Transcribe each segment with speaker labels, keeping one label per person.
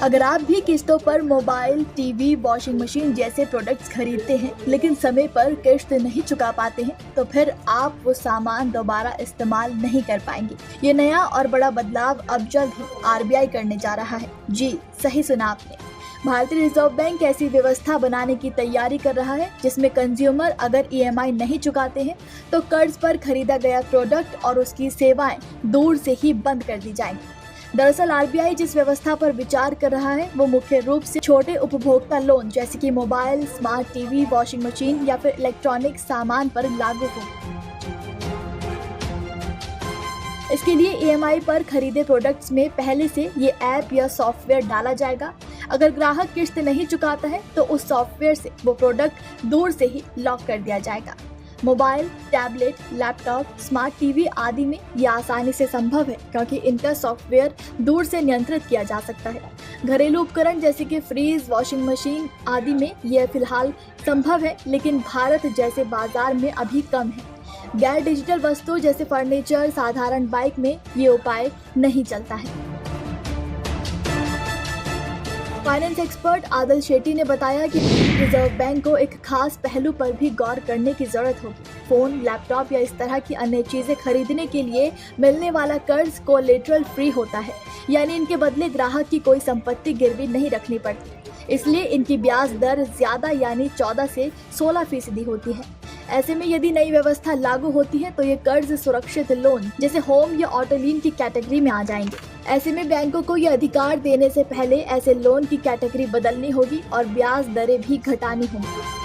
Speaker 1: अगर आप भी किस्तों पर मोबाइल, टीवी, वॉशिंग मशीन जैसे प्रोडक्ट्स खरीदते हैं लेकिन समय पर किस्त नहीं चुका पाते हैं तो फिर आप वो सामान दोबारा इस्तेमाल नहीं कर पाएंगे। ये नया और बड़ा बदलाव अब जल्द ही आरबीआई करने जा रहा है। जी सही सुना आपने। भारतीय रिजर्व बैंक ऐसी व्यवस्था बनाने की तैयारी कर रहा है जिसमें कंज्यूमर अगर ईएमआई नहीं चुकाते हैं तो कर्ज पर खरीदा गया प्रोडक्ट और उसकी सेवाएं दूर से ही बंद कर दी जाएंगी। दरअसल आरबीआई जिस व्यवस्था पर विचार कर रहा है वो मुख्य रूप से छोटे उपभोक्ता लोन जैसे कि mobile, smart TV, washing machine या फिर इलेक्ट्रॉनिक सामान पर लागू होगी। इसके लिए ईएमआई पर खरीदे प्रोडक्ट्स में पहले से ये ऐप या सॉफ्टवेयर डाला जाएगा। अगर ग्राहक किस्त नहीं चुकाता है तो उस सॉफ्टवेयर से वो प्रोडक्ट दूर से ही लॉक कर दिया जाएगा। Mobile, tablet, laptop, smart TV आदि में यह आसानी से संभव है क्योंकि इनका सॉफ्टवेयर दूर से नियंत्रित किया जा सकता है। घरेलू उपकरण जैसे कि फ्रीज, वॉशिंग मशीन आदि में यह फिलहाल संभव है, लेकिन भारत जैसे बाजार में अभी कम है। गैर डिजिटल वस्तु जैसे फर्नीचर, साधारण बाइक में ये उपाय नहीं चलता है। फाइनेंस एक्सपर्ट आदल शेट्टी ने बताया कि रिजर्व बैंक को एक खास पहलू पर भी गौर करने की जरूरत होगी। फोन, लैपटॉप या इस तरह की अन्य चीजें खरीदने के लिए मिलने वाला कर्ज कोलेटरल फ्री होता है, यानी इनके बदले ग्राहक की कोई संपत्ति गिरवी नहीं रखनी पड़ती। इसलिए इनकी ब्याज दर ज्यादा यानी 14 से 16% होती है। ऐसे में यदि नई व्यवस्था लागू होती है तो ये कर्ज सुरक्षित लोन जैसे होम या ऑटो लोन की कैटेगरी में आ जाएंगे। ऐसे में बैंकों को ये अधिकार देने से पहले ऐसे लोन की कैटेगरी बदलनी होगी और ब्याज दरें भी घटानी होंगी।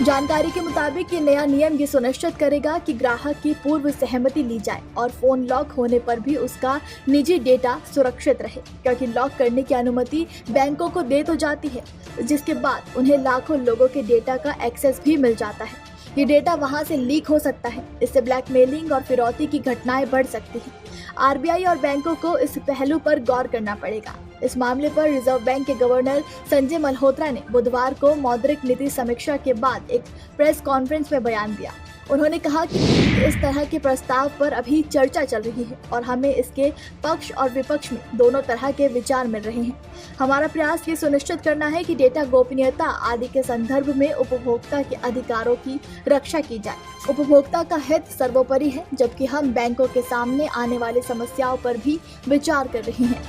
Speaker 1: जानकारी के मुताबिक ये नया नियम ये सुनिश्चित करेगा कि ग्राहक की पूर्व सहमति ली जाए और फोन लॉक होने पर भी उसका निजी डेटा सुरक्षित रहे, क्योंकि लॉक करने की अनुमति बैंकों को दे तो जाती है, जिसके बाद उन्हें लाखों लोगों के डेटा का एक्सेस भी मिल जाता है। ये डेटा वहां से लीक हो सकता है। इससे ब्लैकमेलिंग और फिरौती की घटनाएं बढ़ सकती हैं। आरबीआई और बैंकों को इस पहलू पर गौर करना पड़ेगा। इस मामले पर रिजर्व बैंक के गवर्नर संजय मल्होत्रा ने बुधवार को मौद्रिक नीति समीक्षा के बाद एक प्रेस कॉन्फ्रेंस में बयान दिया। उन्होंने कहा कि इस तरह के प्रस्ताव पर अभी चर्चा चल रही है और हमें इसके पक्ष और विपक्ष में दोनों तरह के विचार मिल रहे हैं। हमारा प्रयास ये सुनिश्चित करना है कि डेटा गोपनीयता आदि के संदर्भ में उपभोक्ता के अधिकारों की रक्षा की जाए। उपभोक्ता का हित सर्वोपरि है, जबकि हम बैंकों के सामने आने वाली समस्याओं पर भी विचार कर रहे हैं।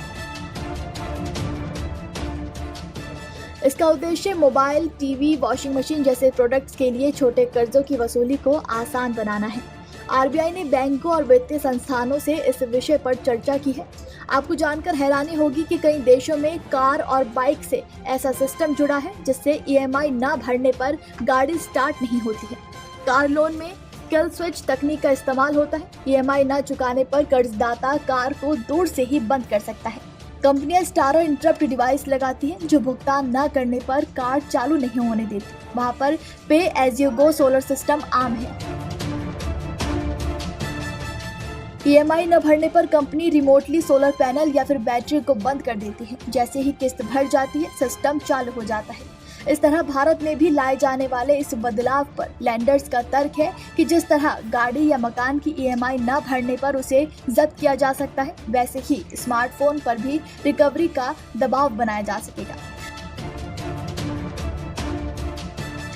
Speaker 1: इसका उद्देश्य मोबाइल, टीवी, वॉशिंग मशीन जैसे प्रोडक्ट्स के लिए छोटे कर्जों की वसूली को आसान बनाना है। आरबीआई ने बैंकों और वित्तीय संस्थानों से इस विषय पर चर्चा की है। आपको जानकर हैरानी होगी कि कई देशों में कार और बाइक से ऐसा सिस्टम जुड़ा है जिससे ईएमआई न भरने पर गाड़ी स्टार्ट नहीं होती है। कार लोन में किल स्विच तकनीक का इस्तेमाल होता है। ईएमआई न चुकाने पर कर्जदाता कार को दूर से ही बंद कर सकता है। कंपनियां स्टारर इंटरप्ट डिवाइस लगाती हैं जो भुगतान न करने पर कार्ड चालू नहीं होने देती। वहां पर pay as you go solar system आम है। ईएमआई न भरने पर कंपनी रिमोटली सोलर पैनल या फिर बैटरी को बंद कर देती है। जैसे ही किस्त भर जाती है, सिस्टम चालू हो जाता है। इस तरह भारत में भी लाए जाने वाले इस बदलाव पर लेंडर्स का तर्क है कि जिस तरह गाड़ी या मकान की ईएमआई न भरने पर उसे जब्त किया जा सकता है, वैसे ही स्मार्टफोन पर भी रिकवरी का दबाव बनाया जा सकेगा।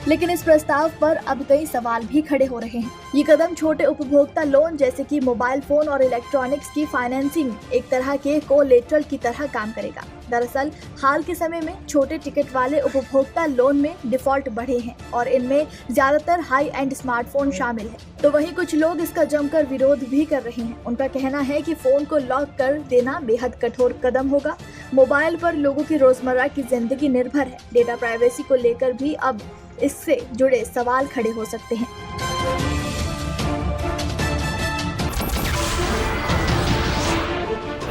Speaker 1: लेकिन इस प्रस्ताव पर अब कई सवाल भी खड़े हो रहे हैं। ये कदम छोटे उपभोक्ता लोन जैसे कि मोबाइल फोन और इलेक्ट्रॉनिक्स की फाइनेंसिंग एक तरह के कोलेटरल की तरह काम करेगा। दरअसल हाल के समय में छोटे टिकट वाले उपभोक्ता लोन में डिफॉल्ट बढ़े हैं और इनमें ज्यादातर हाई एंड स्मार्टफोन शामिल है। तो वहीं कुछ लोग इसका जमकर विरोध भी कर रहे हैं। उनका कहना है कि फोन को लॉक कर देना बेहद कठोर कदम होगा। मोबाइल पर लोगों की रोजमर्रा की जिंदगी निर्भर है। डेटा प्राइवेसी को लेकर भी अब इससे जुड़े सवाल खड़े हो सकते हैं।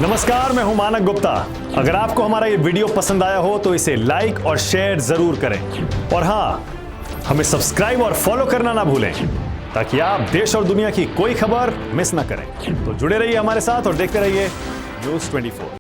Speaker 2: नमस्कार, मैं हूं मानक गुप्ता। अगर आपको हमारा ये वीडियो पसंद आया हो तो इसे लाइक और शेयर जरूर करें और हाँ, हमें सब्सक्राइब और फॉलो करना ना भूलें ताकि आप देश और दुनिया की कोई खबर मिस ना करें। तो जुड़े रहिए हमारे साथ और देखते रहिए न्यूज़ 24।